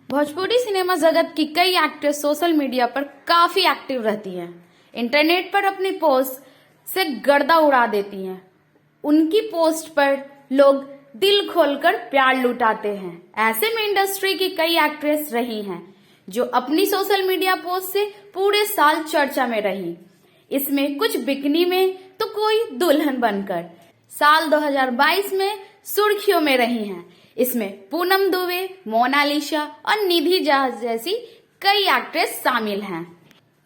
Bhojpuri cinema जगत की कई एक्ट्रेस सोशल मीडिया पर काफी एक्टिव रहती हैं। इंटरनेट पर अपनी पोस्ट से गर्दा उड़ा देती हैं। उनकी पोस्ट पर लोग दिल खोलकर प्यार लुटाते हैं। ऐसे में इंडस्ट्री की कई एक्ट्रेस रही हैं जो अपनी सोशल मीडिया पोस्ट से पूरे साल चर्चा में रही। इसमें कुछ बिकनी में तो कोई दुल्हन बनकर साल 2022 में सुर्खियों में रही हैं। इसमें पूनम दुबे, मोनालिसा और निधि झा जैसी कई एक्ट्रेस शामिल हैं।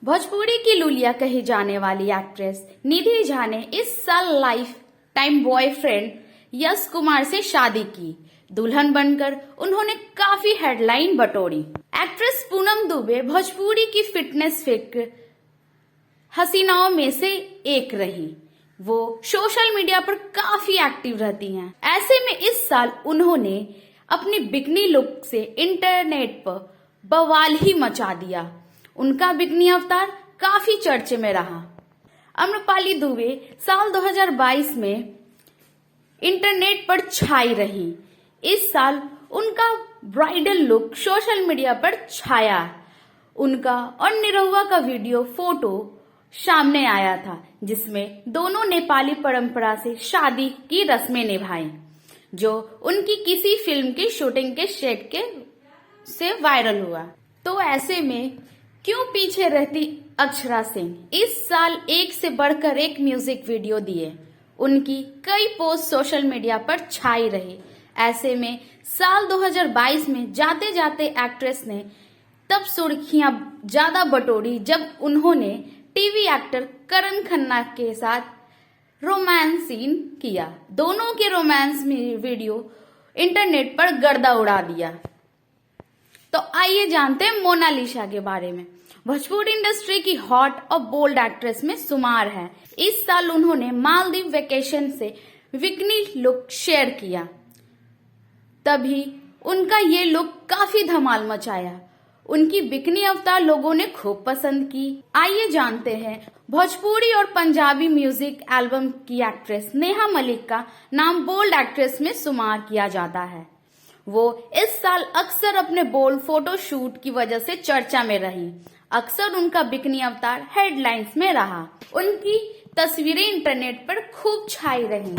भोजपुरी की लूलिया कही जाने वाली एक्ट्रेस निधि झा ने इस साल life time boyfriend Yash Kumar से शादी की। दुल्हन बनकर उन्होंने काफी हेडलाइन बटोरी। एक्ट्रेस पूनम दुबे भोजपुरी की फिटनेस फिक्र हसीनाओं में से एक रही। वो सोशल मीडिया पर काफी एक्टिव रहती हैं। ऐसे में इस साल उन्होंने अपनी बिकनी लुक से इंटरनेट पर बवाल ही मचा दिया। उनका बिकनी अवतार काफी चर्चे में रहा। आम्रपाली दुबे साल 2022 में इंटरनेट पर छाई रही। इस साल उनका ब्राइडल लुक सोशल मीडिया पर छाया। उनका और निरहुआ का वीडियो फोटो सामने आया था जिसमें दोनों नेपाली परंपरा से शादी की रस्में निभाई, जो उनकी किसी फिल्म की शूटिंग के सेट से वायरल हुआ। तो ऐसे में क्यों पीछे रहती अक्षरा सिंह? इस साल एक से बढ़कर एक म्यूजिक वीडियो दिए। उनकी कई पोस्ट सोशल मीडिया पर छाई रही। ऐसे में साल 2022 में जाते जाते एक्ट्रेस ने तब सुर्खियां ज्यादा बटोरी जब उन्होंने टीवी एक्टर करण खन्ना के साथ रोमांस सीन किया। दोनों के रोमांस वीडियो इंटरनेट पर गर्दा उड़ा दिया। तो आइए जानते हैं मोनालिसा के बारे में। भोजपुरी इंडस्ट्री की हॉट और बोल्ड एक्ट्रेस में शुमार है। इस साल उन्होंने मालदीव वेकेशन से बिकनी लुक शेयर किया, तभी उनका ये लुक काफी धमाल मचाया। उनकी बिकनी अवतार लोगों ने खूब पसंद की। आइए जानते हैं भोजपुरी और पंजाबी म्यूजिक एल्बम की एक्ट्रेस नेहा मलिक का नाम बोल्ड एक्ट्रेस में शुमार किया जाता है। वो इस साल अक्सर अपने बोल्ड फोटो शूट की वजह से चर्चा में रही। अक्सर उनका बिकनी अवतार हेडलाइंस में रहा। उनकी तस्वीरें इंटरनेट पर खूब छाई रही।